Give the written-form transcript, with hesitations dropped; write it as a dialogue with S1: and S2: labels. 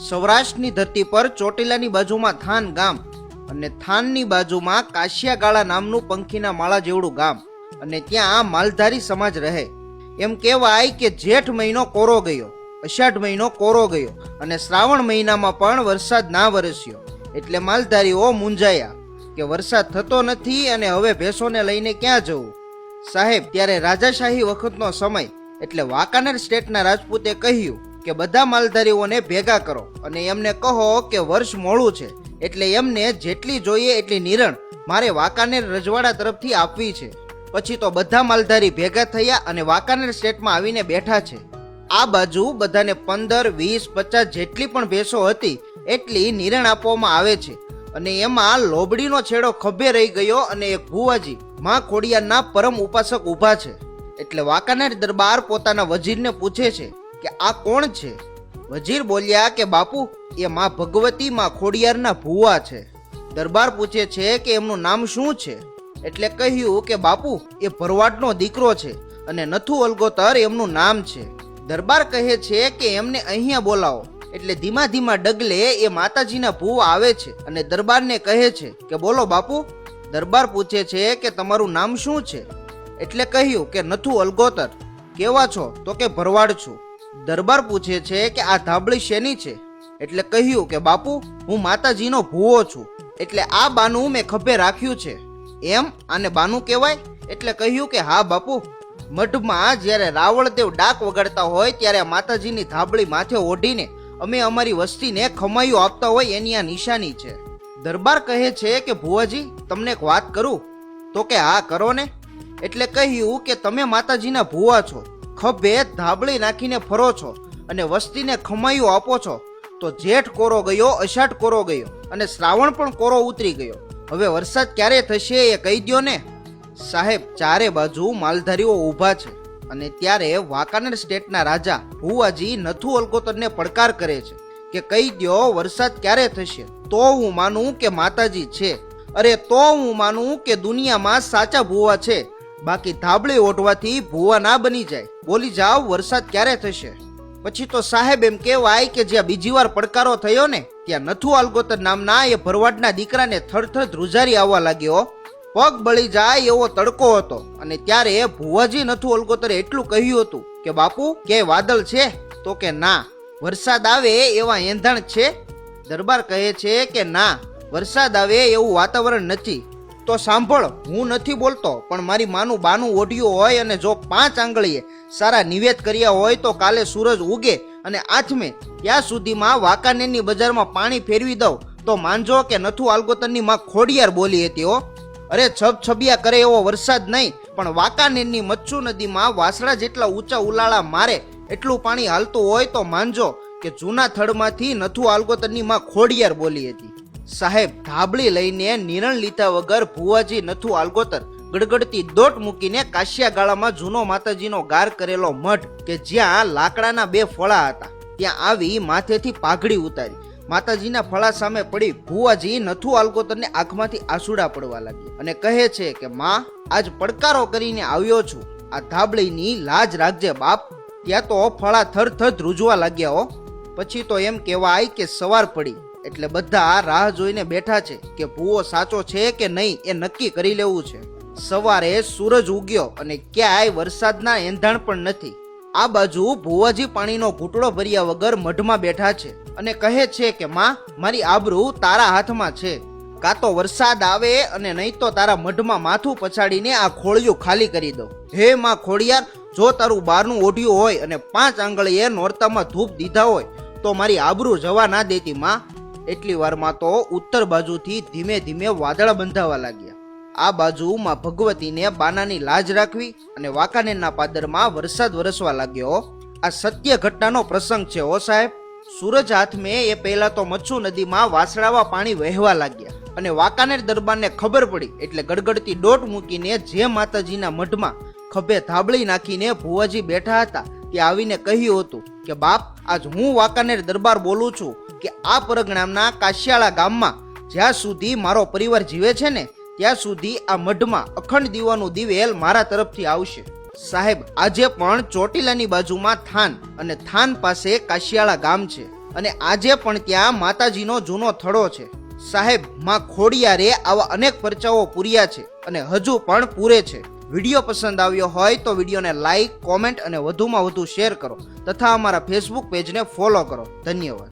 S1: સૌરાષ્ટ્રની ધરતી પર ચોટીલાની બાજુમાં થાન ગામ અને થાનની બાજુમાં કાશિયાગાળા નામનું પંખીના માળા જેવડું ગામ અને ત્યાં માલધારી સમાજ રહે. એમ કહેવાય કે જેઠ મહિનો કોરો ગયો, અષાઢ મહિનો કોરો ગયો અને શ્રાવણ મહિનામાં પણ વરસાદ ના વરસ્યો. એટલે માલધારીઓ મૂંઝાયા કે વરસાદ થતો નથી અને હવે ભેંસોને લઈને ક્યાં જવું. સાહેબ, ત્યારે રાજાશાહી વખતનો સમય એટલે વાંકાનેર સ્ટેટના રાજપૂતે કહ્યું કે બધા માલધારીઓને ભેગા કરો અને એમને કહો કે વર્ષ મોડું છે એટલે એમને જેટલી જોઈએ એટલી નિરણ મારે વાંકાનેર રજવાડા તરફથી આપવી છે. પછી તો બધા માલધારી ભેગા થયા અને વાંકાનેર સ્ટેટમાં આવીને બેઠા છે. આ બાજુ બધાને 15, 20, 50 જેટલી પણ ભેંસો હતી એટલી નિરણ આપવામાં આવે છે અને એમાં લોબડીનો છેડો ખભે રહી ગયો અને એક ભુવાજી માં ખોડિયારના પરમ ઉપાસક ઊભા છે. એટલે વાંકાનેર દરબાર પોતાના વજીરને પૂછે છે કે આ કોણ છે? વજીર બોલ્યા કે બાપુ, એ માં ભગવતી માં ખોડિયારના ભુવા છે. દરબાર પૂછે છે કે એમનું નામ શું છે? એટલે કહ્યું કે બાપુ, એ ભરવાડનો દીકરો છે અને નથુ અલગોતર એમનું નામ છે. દરબાર કહે છે કે એમને અહીંયા બોલાવો. એટલે ધીમા ધીમા ડગલે એ માતાજીના ભુવા આવે છે અને દરબારને કહે છે કે બોલો બાપુ. દરબાર પૂછે છે કે તમારું નામ શું છે? એટલે કહ્યું કે નથુ અલગોતર. કેવા છો? તો કે ભરવાડ છું. દરબાર પૂછે છે કે આ ધાબળી શેની છે? એટલે કહ્યું કે બાપુ, હું માતાજીનો ભુવો છું એટલે આ બાનું મેં ખભે રાખ્યું છે. એમ, આને બાનું કહેવાય? એટલે કહ્યું કે હા બાપુ, મઢમાં જ્યારે રાવળદેવ ડાક વગાડતા હોય ત્યારે માતાજીની ધાબળી માથે ઓઢીને અમે અમારી વસ્તીને ખમાયું આપતા હોય એની આ નિશાની છે. દરબાર કહે છે કે ભુવાજી, તમને એક વાત કરું? તો કે હા, કરો ને. એટલે કહ્યું કે તમે માતાજીના ભુવા છો, ખભે ધાબળી નાખીને ફરો છો અને વસ્તીને ખમાયું આપો છો. તો જેઠ કોરો ગયો, અષાઢ કોરો ગયો અને શ્રાવણ પણ કોરો ઉતરી ગયો. હવે વરસાદ ક્યારે થશે એ કહી દ્યો ને. સાહેબ, ચારે બાજુ માલધારીઓ ઊભા છે અને ત્યારે વાંકાનેર સ્ટેટના રાજા ભુવાજી નથુ અલગોતરને પડકાર કરે છે કે કહી દ્યો વરસાદ ક્યારે થશે, તો હું માનું કે માતાજી છે. અરે, તો હું માનું કે દુનિયામાં સાચા ભુવા છે. બાકી ધાબળી ઓઢવાથી ભુવા ના બની જાય. બોલી જાઓ, વરસાદ ક્યારે થશે? પછી તો સાહેબ એમ કહેવાય કે જ્યાં બીજી વાર પડકારો થયો ને ત્યાં નથુ અલગોતર નામના એ ભરવાડના દીકરાને થરથર ધ્રુજારી આવવા લાગ્યો. પગ બળી જાય એવો તડકો હતો અને ત્યારે ભુવાજી નથુ અલગોતરે એટલું કહ્યું હતું કે બાપુ, કે વાદળ છે? તો કે ના. વરસાદ આવે એવા એંધાણ છે? દરબાર કહે છે કે ના, વરસાદ આવે એવું વાતાવરણ નથી. તો સાંભળ, હું નથી બોલતો, પણ મારી માનું બાનું ઓઢ્યું હોય અને જો 5 આંગળીએ સારા નિવેદ કર્યા હોય તો કાલે સૂરજ ઉગે અને આથમે ત્યાં સુધીમાં વાંકાનેરની બજારમાં પાણી ફેરવી દઉં તો માનજો કે નથુ અલગોતરની માં ખોડિયાર બોલી હતી હો. અરે, છબછબિયા કરે એવો વરસાદ નહીં, પણ વાંકાનેરની મચ્છુ નદીમાં વાસળા જેટલા ઊંચા ઉલાળા મારે એટલું પાણી હાલતું હોય તો માનજો કે જૂના થડમાંથી નથુ અલગોતરની માં ખોડિયાર બોલી હતી. સાહેબ, ધાબળી લઈને નિરણ લીધા વગર ભુવાજી નથુ અલગોતર ગડગડતી દોટ મૂકીને કાશિયાગાળામાં જૂનો માતાજીનો ગાર કરેલો મઢ કે જ્યાં લાકડાના 2 ફળા હતા ત્યાં આવી માથેથી પાઘડી ઉતારી માતાજીના ફળા સામે પડી ભુવાજી નથુ અલગોતરને આંખમાંથી આંસુડા પડવા લાગ્યા અને કહે છે કે માં, આજ પડકારો કરીને આવ્યો છું, આ ધાબળીની લાજ રાખજે બાપ. ત્યાં તો ફળા થરથર ધ્રુજવા લાગ્યા હો. પછી તો એમ કહેવાય કે સવાર પડી એટલે બધા રાહ જોઈને બેઠા છે કે ભુવો સાચો છે કે નહીં એ નક્કી કરી લેવું છે. સવારે સૂરજ ઉગ્યો અને ક્યાંય વરસાદના એંધાણ પણ નથી. આ બાજુ ભુવાજી પાણીનો ઘૂંટડો ભર્યા વગર મઢમાં બેઠા છે અને કહે છે કે માં, મારી આબરૂ તારા હાથમાં છે. કાં તો વરસાદ આવે અને નહીં તો તારા મઢમાં માથું પછાડીને આ ખોળિયું ખાલી કરી દઉં. હે માં ખોડિયાર, જો તારું બારનું ઓઢ્યું હોય અને 5 આંગળીએ નોરતામાં ધૂપ દીધા હોય તો મારી આબરૂ જવા ના દેતી માં. એટલી વારમાં તો ઉત્તર બાજુથી ધીમે ધીમે વાદળા બંધાવા લાગ્યા. આ બાજુ માં ભગવતીને બાનાની લાજ રાખવી અને વાંકાનેરના પાદરમાં વરસાદ વરસવા લાગ્યો. આ સત્ય ઘટનાનો પ્રસંગ છે હો સાહેબ. સૂરજ હાથમે એ પહેલા તો મચ્છુ નદીમાં વાસળાવા પાણી વહેવા લાગ્યા અને વાંકાનેર દરબારને ખબર પડી એટલે ગડગડતી દોટ મૂકીને જે માતાજીના મઢમાં ખભે ધાબળી નાખીને ભુવાજી બેઠા હતા તે આવીને કહ્યું હતું કે બાપ, આજ હું વાંકાનેર દરબાર બોલું છું કે આ પરગણામના કાશિયાળા ગામમાં જ્યાં સુધી મારો પરિવાર જીવે છે ને ત્યાં સુધી આ મઢમાં અખંડ દીવાનું દિવેલ મારા તરફથી આવશે. સાહેબ, આજે પણ ચોટીલાની બાજુમાં થાન અને થાન પાસે કાશિયાળા ગામ છે અને આજે પણ ત્યાં માતાજીનો જૂનો થડો છે. સાહેબ, માં ખોડિયારે આવા અનેક પરચાઓ પૂર્યા છે અને હજુ પણ પૂરે છે. વિડીયો પસંદ આવ્યો હોય તો વિડીયોને લાઈક, કોમેન્ટ અને વધુમાં વધુ શેર કરો તથા અમારા ફેસબુક પેજને ફોલો કરો. ધન્યવાદ.